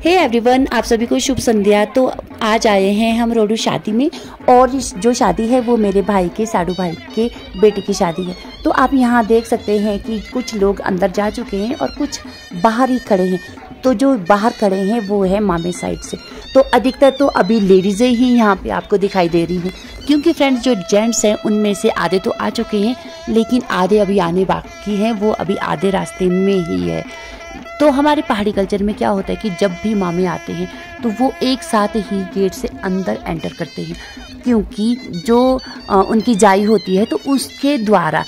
Hey everyone, आप सभी को शुभ संध्या। तो आज आए हैं हम रोडू शादी में, और जो शादी है वो मेरे भाई के, साडू भाई के बेटे की शादी है। तो आप यहाँ देख सकते हैं कि कुछ लोग अंदर जा चुके हैं और कुछ बाहर ही खड़े हैं। तो जो बाहर खड़े हैं वो है मामे साइड से। तो अधिकतर तो अभी लेडीज़ें ही यहाँ पे आपको दिखाई दे रही हैं, क्योंकि फ्रेंड्स जो जेंट्स हैं उनमें से आधे तो आ चुके हैं, लेकिन आधे अभी आने बाकी हैं। वो अभी आधे रास्ते में ही है। तो हमारे पहाड़ी कल्चर में क्या होता है कि जब भी मामे आते हैं तो वो एक साथ ही गेट से अंदर एंटर करते हैं, क्योंकि जो उनकी जाई होती है तो उसके द्वारा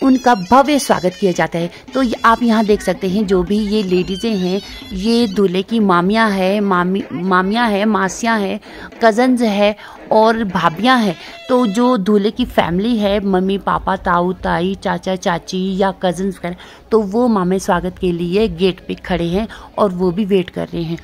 उनका भव्य स्वागत किया जाता है। तो आप यहाँ देख सकते हैं जो भी ये लेडीज़ें हैं, ये दूल्हे की मामियाँ हैं, मामियाँ हैं, मासियाँ हैं, कज़न्स है और भाभियाँ हैं। तो जो दूल्हे की फैमिली है, मम्मी पापा, ताऊ ताई, चाचा चाची या कज़न्स वगैरह, तो वो मामे स्वागत के लिए गेट पे खड़े हैं और वो भी वेट कर रहे हैं।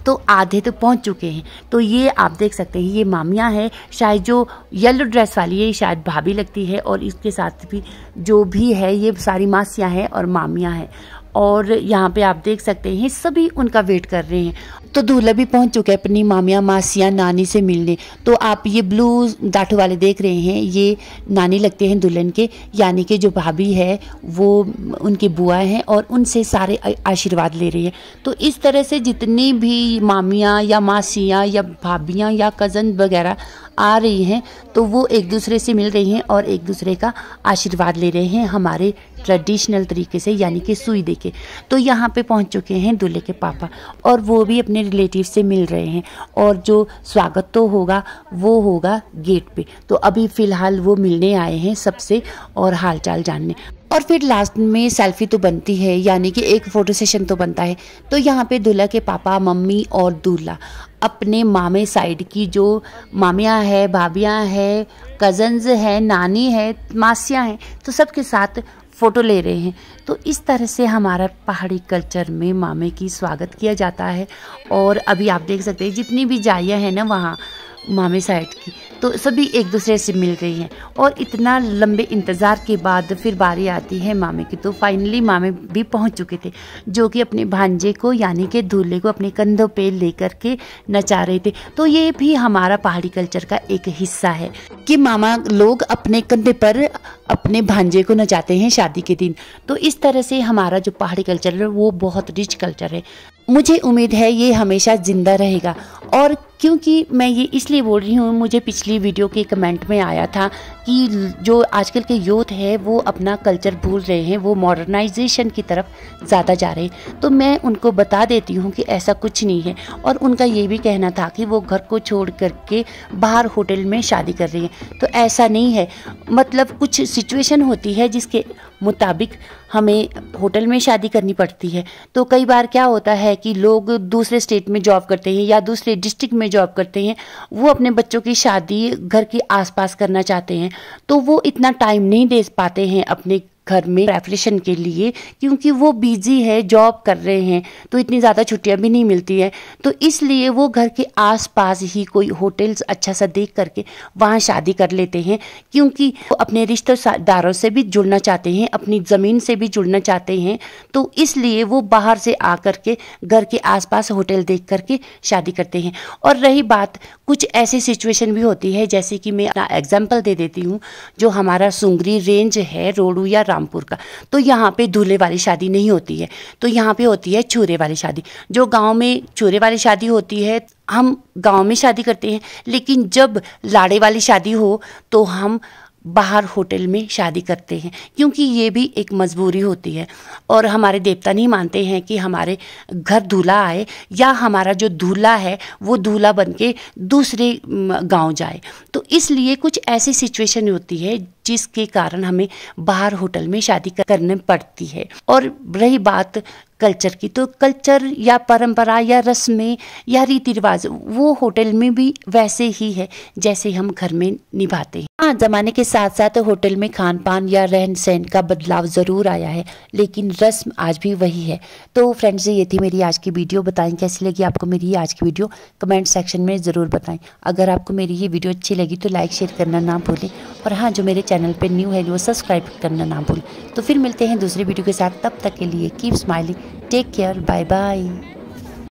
तो आधे तो पहुंच चुके हैं। तो ये आप देख सकते हैं ये मामियाँ हैं, शायद जो येलो ड्रेस वाली है शायद भाभी लगती है, और इसके साथ भी जो भी है ये सारी मासियाँ हैं और मामियाँ हैं। और यहाँ पे आप देख सकते हैं सभी उनका वेट कर रहे हैं। तो दूल्हा भी पहुंच चुका है अपनी मामियाँ, मासियाँ, नानी से मिलने। तो आप ये ब्लू दाठू वाले देख रहे हैं, ये नानी लगते हैं दुल्हन के, यानी कि जो भाभी है वो उनकी बुआ हैं और उनसे सारे आशीर्वाद ले रही है। तो इस तरह से जितनी भी मामियाँ या मासियाँ या भाभियाँ या कज़न वगैरह आ रही हैं तो वो एक दूसरे से मिल रही हैं और एक दूसरे का आशीर्वाद ले रहे हैं हमारे ट्रेडिशनल तरीके से, यानी कि सुई दे के। तो यहाँ पे पहुँच चुके हैं दूल्हे के पापा, और वो भी अपने रिलेटिव से मिल रहे हैं, और जो स्वागत तो होगा वो होगा गेट पे। तो अभी फ़िलहाल वो मिलने आए हैं सबसे और हालचाल जानने, और फिर लास्ट में सेल्फी तो बनती है, यानी कि एक फ़ोटो सेशन तो बनता है। तो यहाँ पे दूल्हा के पापा, मम्मी और दूल्हा अपने मामे साइड की जो मामियाँ हैं, भाभियाँ हैं, कज़न्स हैं, नानी है, मासियाँ हैं, तो सबके साथ फ़ोटो ले रहे हैं। तो इस तरह से हमारा पहाड़ी कल्चर में मामे की स्वागत किया जाता है। और अभी आप देख सकते हैं जितनी भी जाइयाँ हैं ना वहाँ मामे साइड की, तो सभी एक दूसरे से मिल रही हैं। और इतना लंबे इंतज़ार के बाद फिर बारी आती है मामे की। तो फाइनली मामे भी पहुंच चुके थे, जो कि अपने भांजे को यानी कि दूल्हे को अपने कंधों पे लेकर के नचा रहे थे। तो ये भी हमारा पहाड़ी कल्चर का एक हिस्सा है कि मामा लोग अपने कंधे पर अपने भांजे को नचाते हैं शादी के दिन। तो इस तरह से हमारा जो पहाड़ी कल्चर है वो बहुत रिच कल्चर है। मुझे उम्मीद है ये हमेशा ज़िंदा रहेगा। और क्योंकि मैं ये इसलिए बोल रही हूँ, मुझे पिछली वीडियो के कमेंट में आया था कि जो आजकल के यूथ है वो अपना कल्चर भूल रहे हैं, वो मॉडर्नाइजेशन की तरफ ज़्यादा जा रहे हैं। तो मैं उनको बता देती हूँ कि ऐसा कुछ नहीं है। और उनका ये भी कहना था कि वो घर को छोड़ करके बाहर होटल में शादी कर रही हैं। तो ऐसा नहीं है, मतलब कुछ सिचुएशन होती है जिसके मुताबिक हमें होटल में शादी करनी पड़ती है। तो कई बार क्या होता है कि लोग दूसरे स्टेट में जॉब करते हैं या दूसरे डिस्ट्रिक्ट में जॉब करते हैं, वो अपने बच्चों की शादी घर के आसपास करना चाहते हैं, तो वो इतना टाइम नहीं दे पाते हैं अपने घर में प्रेपरेशन के लिए, क्योंकि वो बिजी है, जॉब कर रहे हैं, तो इतनी ज़्यादा छुट्टियां भी नहीं मिलती है। तो इसलिए वो घर के आसपास ही कोई होटल्स अच्छा सा देख करके वहाँ शादी कर लेते हैं, क्योंकि वो अपने रिश्तेदारों से भी जुड़ना चाहते हैं, अपनी ज़मीन से भी जुड़ना चाहते हैं। तो इसलिए वो बाहर से आकर के घर के आसपास होटल देख करके शादी करते हैं। और रही बात, कुछ ऐसी सिचुएशन भी होती है, जैसे कि मैं अपना एग्जाम्पल दे देती हूँ। जो हमारा सुंगरी रेंज है रोडू या रामपुर का, तो यहाँ पे दूल्हे वाली शादी नहीं होती है, तो यहाँ पे होती है छूरे वाली शादी। जो गांव में छूरे वाली शादी होती है, हम गांव में शादी करते हैं, लेकिन जब लाड़े वाली शादी हो तो हम बाहर होटल में शादी करते हैं, क्योंकि ये भी एक मजबूरी होती है। और हमारे देवता नहीं मानते हैं कि हमारे घर दूल्हा आए या हमारा जो दूल्हा है वो दूल्हा बन के दूसरे गांव जाए। तो इसलिए कुछ ऐसी सिचुएशन होती है जिसके कारण हमें बाहर होटल में शादी करनी पड़ती है। और रही बात कल्चर की, तो कल्चर या परंपरा या रस्में या रीति रिवाज वो होटल में भी वैसे ही है जैसे हम घर में निभाते हैं। हाँ, ज़माने के साथ साथ होटल में खान पान या रहन सहन का बदलाव ज़रूर आया है, लेकिन रस्म आज भी वही है। तो फ्रेंड्स, ये थी मेरी आज की वीडियो। बताएं कैसी लगी आपको मेरी आज की वीडियो, कमेंट सेक्शन में ज़रूर बताएं। अगर आपको मेरी ये वीडियो अच्छी लगी तो लाइक शेयर करना ना भूलें, और हाँ, जो मेरे चैनल पे न्यू है वो सब्सक्राइब करना ना भूलें। तो फिर मिलते हैं दूसरी वीडियो के साथ, तब तक के लिए keep smiling, take care, bye bye.